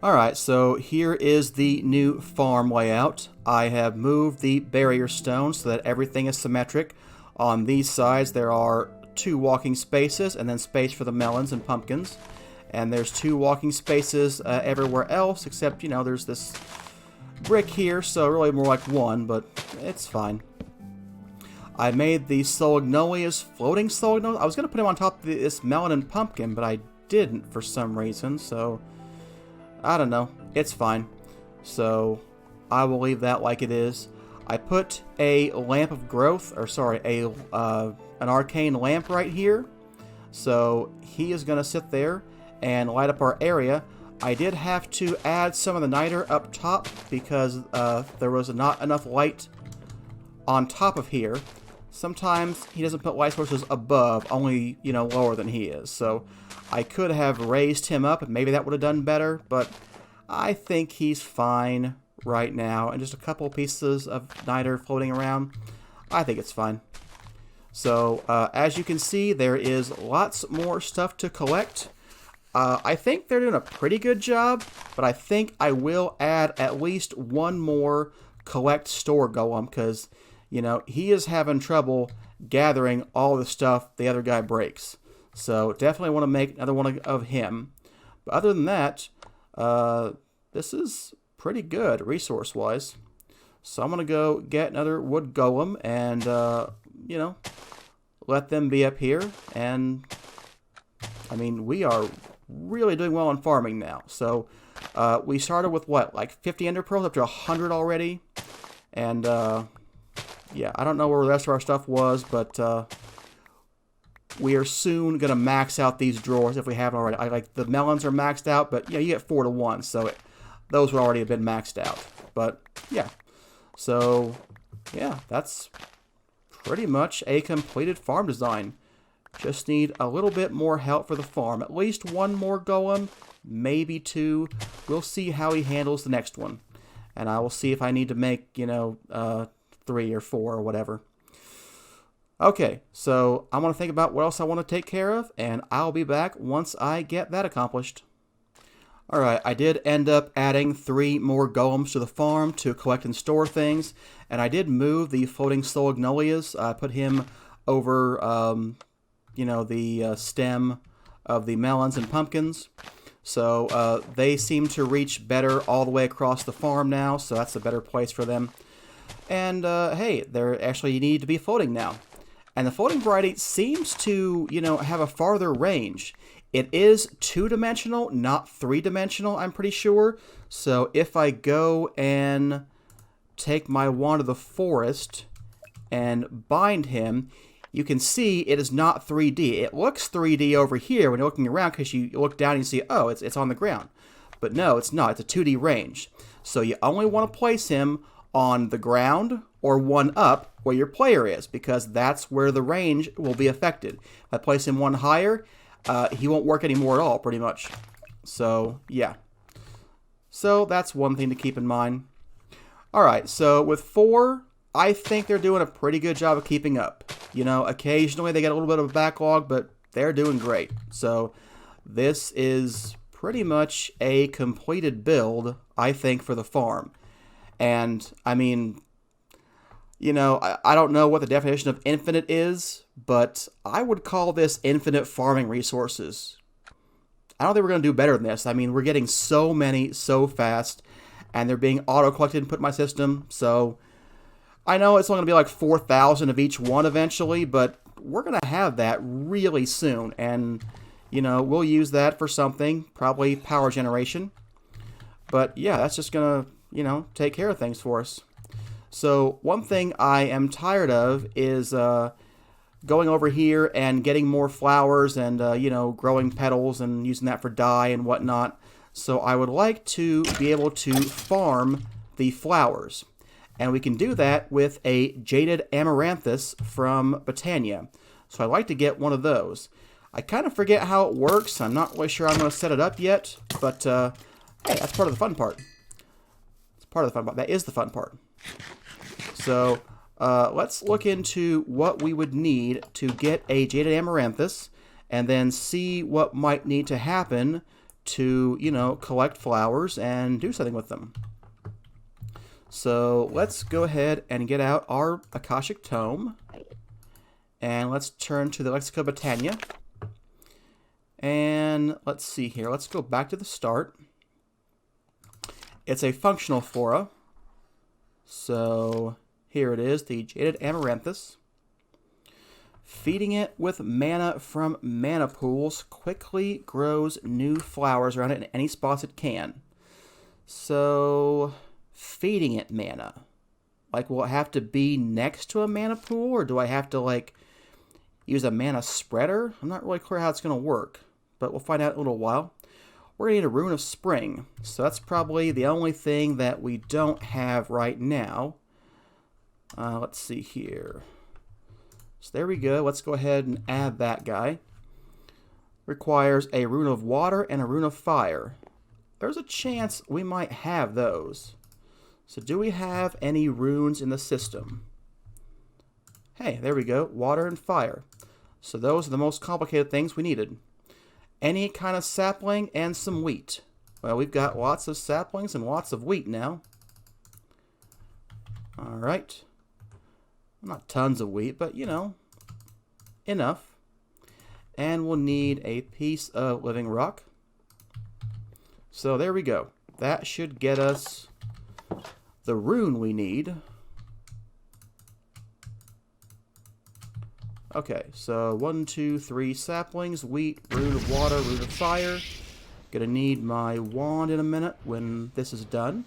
Alright, so here is the new farm layout. I have moved the barrier stone so that everything is symmetric. On these sides there are 2 walking spaces and then space for the melons and pumpkins. And there's 2 walking spaces everywhere else except, there's this brick here, so really more like 1, but it's fine. I made the Solignolias floating Solignolias. I was going to put him on top of this melon and pumpkin, but I didn't for some reason, so I don't know. It's fine. So I will leave that like it is. I put a lamp of growth, or sorry, an arcane lamp right here. So he is going to sit there and light up our area. I did have to add some of the niter up top because there was not enough light on top of here. Sometimes he doesn't put light sources above, only, lower than he is. So I could have raised him up, and maybe that would have done better, but I think he's fine right now. And just a couple pieces of niter floating around, I think it's fine. So, as you can see, there is lots more stuff to collect. I think they're doing a pretty good job, but I think I will add at least one more collect store golem, because he is having trouble gathering all the stuff the other guy breaks. So definitely want to make another one of him. But other than that, this is pretty good resource-wise. So I'm going to go get another wood golem and, let them be up here. And, we are really doing well on farming now. So we started with what, like 50 ender pearls up to 100 already. And, yeah, I don't know where the rest of our stuff was, but we are soon going to max out these drawers if we haven't already. The melons are maxed out, but you get 4 to 1, so those would already have been maxed out. But, yeah. So, yeah, that's pretty much a completed farm design. Just need a little bit more help for the farm. At least one more golem, maybe 2. We'll see how he handles the next one. And I will see if I need to make, 3 or 4 or whatever. Okay, so I'm going to think about what else I want to take care of, and I'll be back once I get that accomplished. Alright, I did end up adding 3 more golems to the farm to collect and store things, and I did move the floating Solignolias. I put him over, the stem of the melons and pumpkins. So they seem to reach better all the way across the farm now, so that's a better place for them. And, hey, they're actually need to be floating now. And the floating variety seems to, have a farther range. It is 2-dimensional, not 3-dimensional, I'm pretty sure. So if I go and take my Wand of the Forest and bind him, you can see it is not 3D. It looks 3D over here when you're looking around because you look down and you see, oh, it's on the ground. But no, it's not. It's a 2D range. So you only want to place him on the ground or one up where your player is, because that's where the range will be affected. If I place him one higher, he won't work anymore at all, pretty much. So, yeah. So that's one thing to keep in mind. Alright, so with 4, I think they're doing a pretty good job of keeping up. Occasionally they get a little bit of a backlog, but they're doing great. So this is pretty much a completed build, I think, for the farm. And, I don't know what the definition of infinite is, but I would call this infinite farming resources. I don't think we're going to do better than this. We're getting so many so fast, and they're being auto-collected and put in my system, so I know it's only going to be like 4,000 of each one eventually, but we're going to have that really soon, and, we'll use that for something, probably power generation. But, yeah, that's just going to, take care of things for us. So one thing I am tired of is going over here and getting more flowers and, growing petals and using that for dye and whatnot. So I would like to be able to farm the flowers. And we can do that with a Jaded Amaranthus from Botania. So I'd like to get one of those. I kind of forget how it works. I'm not really sure I'm going to set it up yet. But, hey, that's part of the fun part. Part of the fun part. That is the fun part. So let's look into what we would need to get a Jaded Amaranthus, and then see what might need to happen to, you know, collect flowers and do something with them. So let's go ahead and get out our Akashic Tome. And let's turn to the Lexica Botania. And let's see here. Let's go back to the start. It's a functional flora. So here it is, the Jaded Amaranthus. Feeding it with mana from mana pools quickly grows new flowers around it in any spots it can. So, feeding it mana. Like, will it have to be next to a mana pool, or do I have to, like, use a mana spreader? I'm not really clear how it's going to work, but we'll find out in a little while. We're going to need a Rune of Spring, so that's probably the only thing that we don't have right now. Let's see here. So there we go. Let's go ahead and add that guy. Requires a Rune of Water and a Rune of Fire. There's a chance we might have those. So do we have any runes in the system? Hey, there we go. Water and Fire. So those are the most complicated things we needed. Any kind of sapling and some wheat. Well, we've got lots of saplings and lots of wheat now. Alright. Not tons of wheat, but, you know, enough. And we'll need a piece of living rock. So there we go. That should get us the rune we need. Okay, so 1, 2, 3 saplings, wheat, rune of water, rune of fire. Gonna need my wand in a minute when this is done.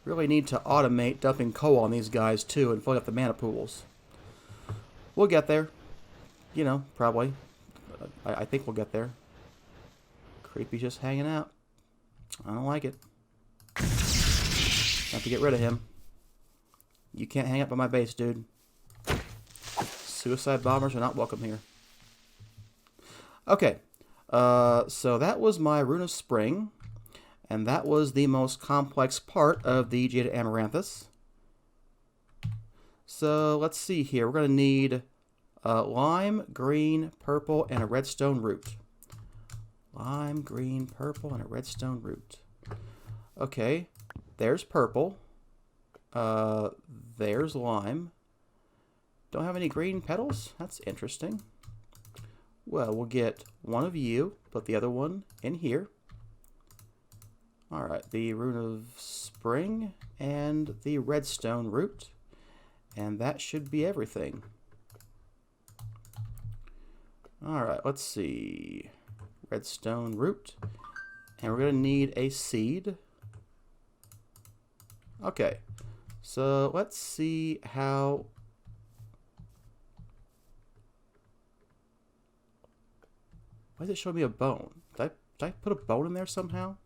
Really need to automate dumping coal on these guys too and filling up the mana pools. We'll get there. You know, probably. I think we'll get there. Creepy's just hanging out. I don't like it. Have to get rid of him. You can't hang up on my base, dude. Suicide bombers are not welcome here. Okay. So that was my Rune of Spring. And that was the most complex part of the Jaded Amaranthus. So let's see here. We're going to need lime, green, purple, and a redstone root. Lime, green, purple, and a redstone root. Okay, there's purple. There's lime. Don't have any green petals? That's interesting. Well, we'll get one of you, put the other one in here. Alright, the Rune of Spring and the redstone root. And that should be everything. Alright, let's see. Redstone root. And we're going to need a seed. Okay, so let's see how... Why does it show me a bone? Did I put a bone in there somehow?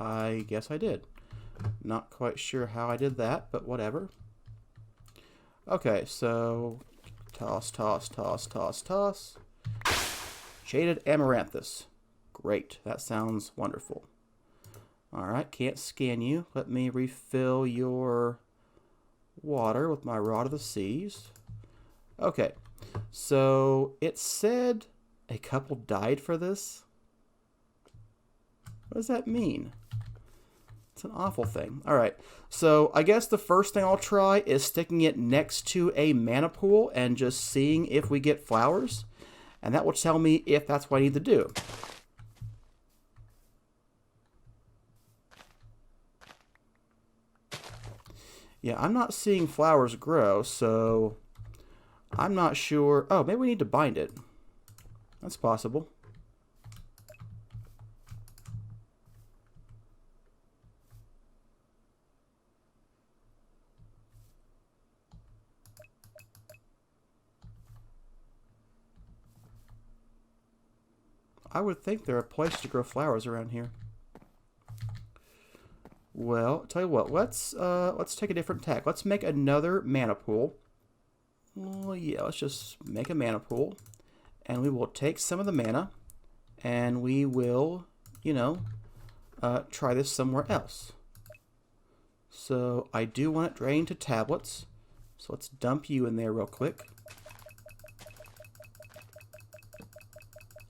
I guess I did. Not quite sure how I did that, but whatever. Okay, so toss, toss, toss, toss, toss. Jaded Amaranthus. Great, that sounds wonderful. Alright, can't scan you. Let me refill your water with my Rod of the Seas. Okay, so it said a couple died for this. What does that mean? It's an awful thing. Alright, so I guess the first thing I'll try is sticking it next to a mana pool and just seeing if we get flowers. And that will tell me if that's what I need to do. Yeah, I'm not seeing flowers grow, so I'm not sure. Oh, maybe we need to bind it. That's possible. I would think they're a place to grow flowers around here. Well, tell you what, let's take a different tack. Let's make another mana pool. Well, yeah, let's just make a mana pool. And we will take some of the mana, and we will, you know, try this somewhere else. So I do want it drained to tablets. So let's dump you in there real quick.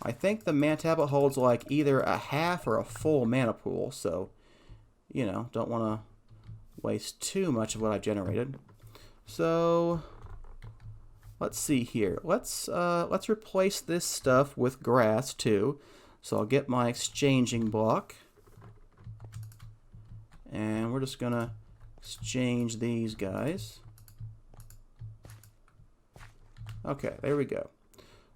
I think the mana tablet holds like either a half or a full mana pool, so, you know, don't want to waste too much of what I generated. So, let's see here. Let's replace this stuff with grass too. So I'll get my exchanging block. And we're just gonna exchange these guys. Okay, there we go.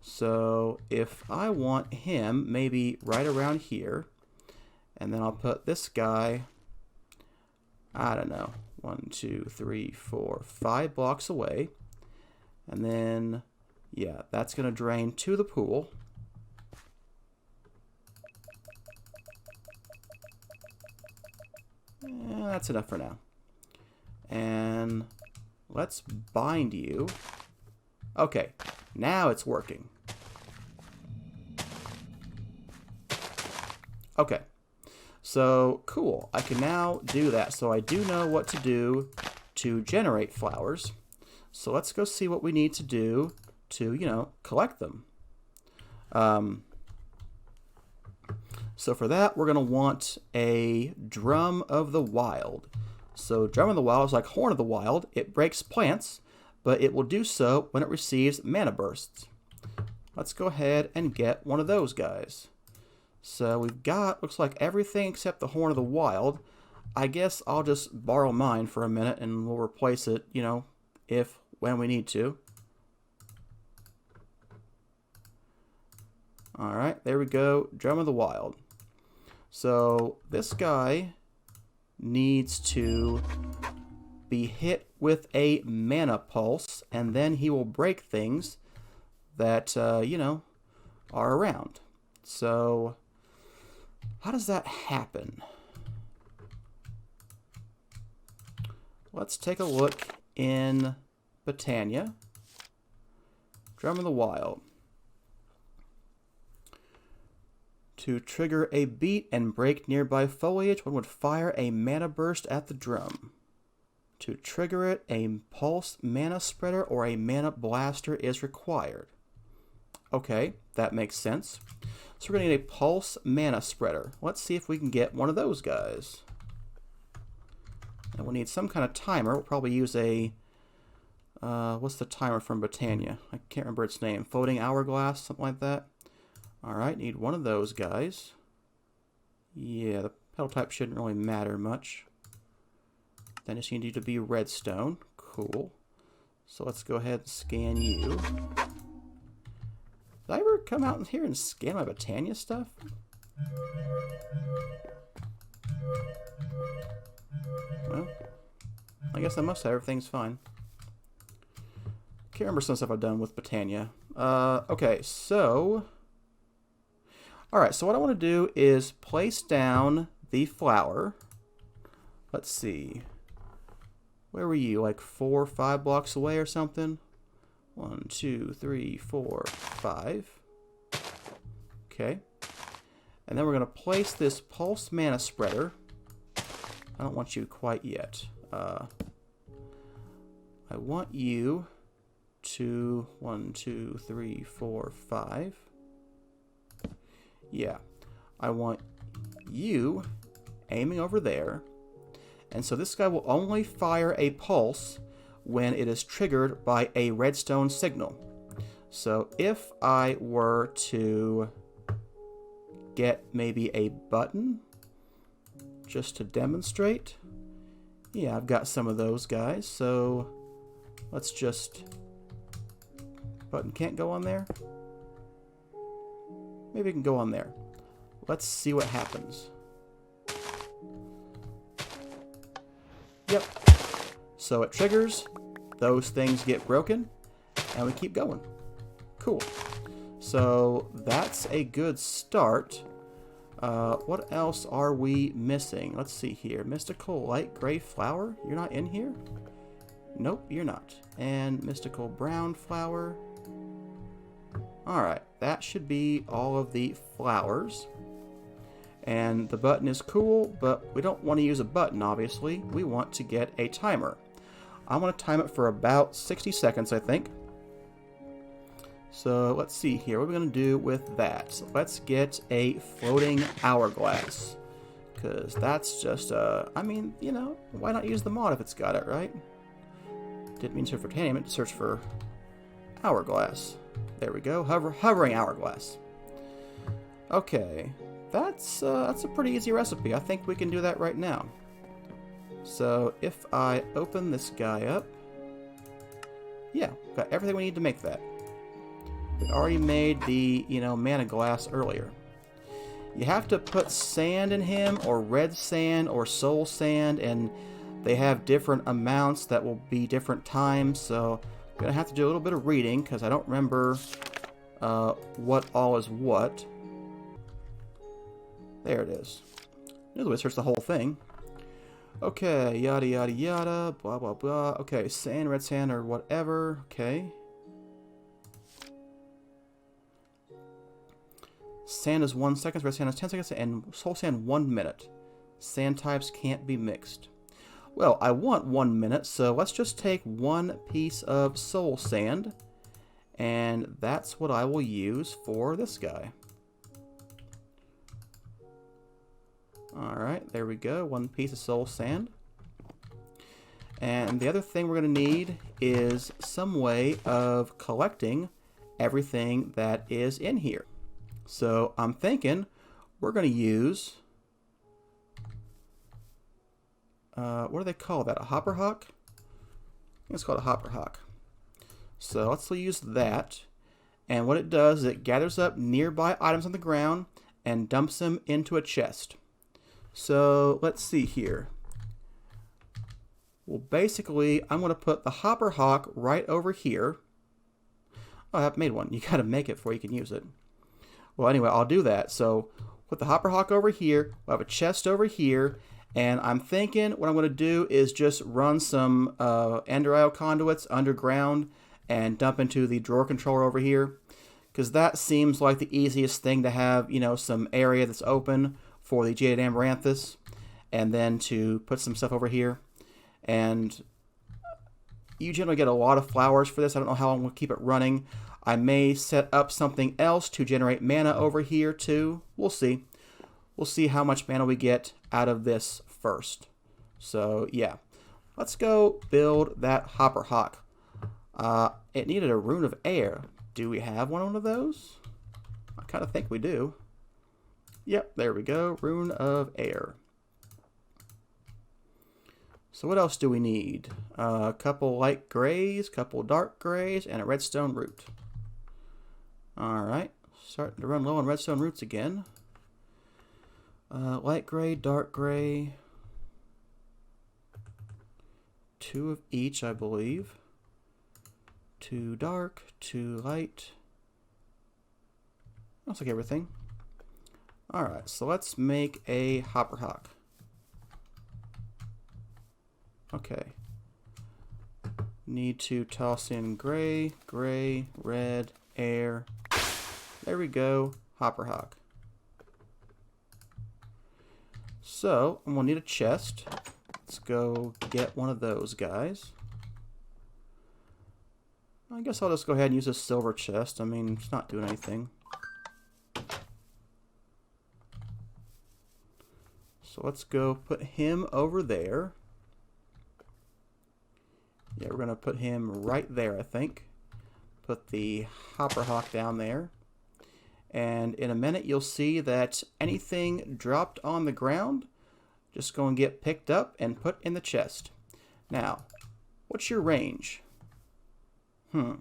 So if I want him maybe right around here, and then I'll put this guy, I don't know, 1, 2, 3, 4, 5 blocks away. And then, yeah, that's going to drain to the pool. That's enough for now. And let's bind you. Okay, now it's working. Okay, so cool. I can now do that. So I do know what to do to generate flowers. So let's go see what we need to do to, you know, collect them. So for that, we're going to want a Drum of the Wild. So Drum of the Wild is like Horn of the Wild. It breaks plants, but it will do so when it receives mana bursts. Let's go ahead and get one of those guys. So we've got, looks like everything except the Horn of the Wild. I guess I'll just borrow mine for a minute and we'll replace it, you know, when we need to. Alright, there we go. Drum of the Wild. So this guy needs to be hit with a mana pulse, and then he will break things that, you know, are around. So how does that happen? Let's take a look in Botania. Drum of the Wild. To trigger a beat and break nearby foliage, one would fire a mana burst at the drum. To trigger it, a pulse mana spreader or a mana blaster is required. Okay, that makes sense. So we're going to need a pulse mana spreader. Let's see if we can get one of those guys. And we'll need some kind of timer. We'll probably use a, what's the timer from Botania? I can't remember its name. Floating hourglass, something like that. Alright, need one of those guys. Yeah, the petal type shouldn't really matter much. Then it's need to be redstone. Cool. So let's go ahead and scan you. Did I ever come out here and scan my Botania stuff? Well, I guess I must have. Everything's fine. Can't remember some stuff I've done with Botania. Okay, so... Alright, so what I want to do is place down the flower. Let's see. Where were you? Like 4 or 5 blocks away or something? 1, 2, 3, 4, 5. Okay. And then we're going to place this pulse mana spreader. I don't want you quite yet. I want you to 1, 2, 3, 4, 5. Yeah, I want you aiming over there. And so this guy will only fire a pulse when it is triggered by a redstone signal. So if I were to get maybe a button just to demonstrate. Yeah, I've got some of those guys. So let's just... Button can't go on there? Maybe it can go on there. Let's see what happens. Yep. So it triggers, those things get broken, and we keep going. Cool. So that's a good start. What else are we missing? Let's see here. Mystical light gray flower? You're not in here? Nope, you're not. And mystical brown flower. Alright, that should be all of the flowers. And the button is cool, but we don't want to use a button, obviously. We want to get a timer. I want to time it for about 60 seconds, I think. So let's see here. What are we going to do with that? So let's get a floating hourglass. Because that's just, I mean, you know, why not use the mod if it's got it, right? Didn't mean to search for titanium, meant to search for hourglass. There we go. Hovering hourglass. Okay. That's a pretty easy recipe. I think we can do that right now. So if I open this guy up, yeah, got everything we need to make that. We already made the, you know, mana glass earlier. You have to put sand in him, or red sand, or soul sand, and they have different amounts that will be different times, so I'm going to have to do a little bit of reading, because I don't remember what all is what. There it is. Another way to search the whole thing. Okay, yada yada yada, blah blah blah. Okay, sand, red sand, or whatever. Okay. Sand is 1 second, red sand is 10 seconds, and soul sand 1 minute. Sand types can't be mixed. Well, I want 1 minute, so let's just take 1 piece of soul sand, and that's what I will use for this guy. Alright, there we go, 1 piece of soul sand. And the other thing we're going to need is some way of collecting everything that is in here. So I'm thinking we're going to use, what do they call that, a hopper hawk? I think it's called a hopper hawk. So let's use that, and what it does is it gathers up nearby items on the ground and dumps them into a chest. So let's see here. Well, basically I'm going to put the hopper hawk right over here. Oh, I haven't made one. You got to make it before you can use it. Well, anyway, I'll do that. So put the hopper hawk over here. We'll have a chest over here. And I'm thinking what I'm going to do is just run some ender IO conduits underground and dump into the drawer controller over here. Because that seems like the easiest thing to have, you know, some area that's open for the Jaded Amaranthus. And then to put some stuff over here. And you generally get a lot of flowers for this. I don't know how long we'll keep it running. I may set up something else to generate mana over here too. We'll see. We'll see how much mana we get out of this first. So yeah, let's go build that hopper hawk. It needed a rune of air. Do we have one of those? I kind of think we do. Yep, there we go. Rune of air. So what else do we need? A couple light grays, couple dark grays, and a redstone root. Alright, starting to run low on redstone roots again. Light gray, dark gray. 2 of each, I believe. 2 dark, 2 light. Looks like everything. Alright, so let's make a hopper hawk. Okay. Need to toss in gray, gray, red, air. There we go. Hopper hawk. So, I'm going to need a chest. Let's go get one of those guys. I guess I'll just go ahead and use a silver chest. I mean, it's not doing anything. So let's go put him over there. Yeah, we're going to put him right there, I think. Put the hopper hawk down there. And in a minute, you'll see that anything dropped on the ground, just go and get picked up and put in the chest. Now, what's your range? We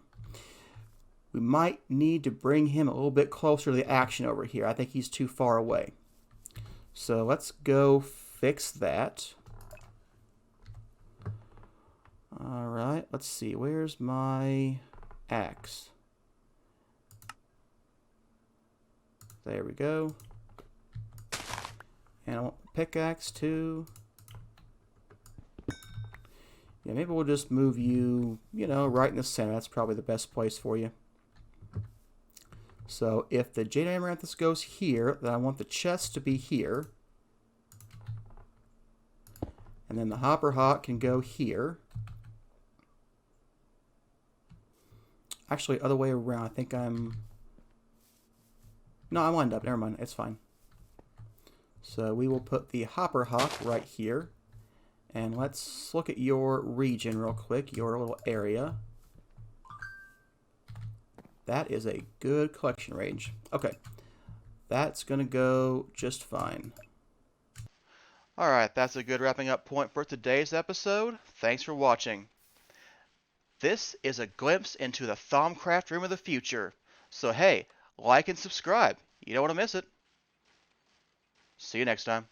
might need to bring him a little bit closer to the action over here. I think he's too far away. So let's go fix that. Alright, let's see. Where's my axe? There we go. And I want the pickaxe too. Yeah, maybe we'll just move you, you know, right in the center. That's probably the best place for you. So if the Jade Amaranthus goes here, then I want the chest to be here. And then the hopper hawk can go here. Actually, other way around. I think No, I lined up. Never mind. It's fine. So we will put the hopper hop right here. And let's look at your region real quick, your little area. That is a good collection range. Okay, that's going to go just fine. Alright, that's a good wrapping up point for today's episode. Thanks for watching. This is a glimpse into the Thaumcraft room of the future. So hey, like and subscribe. You don't want to miss it. See you next time.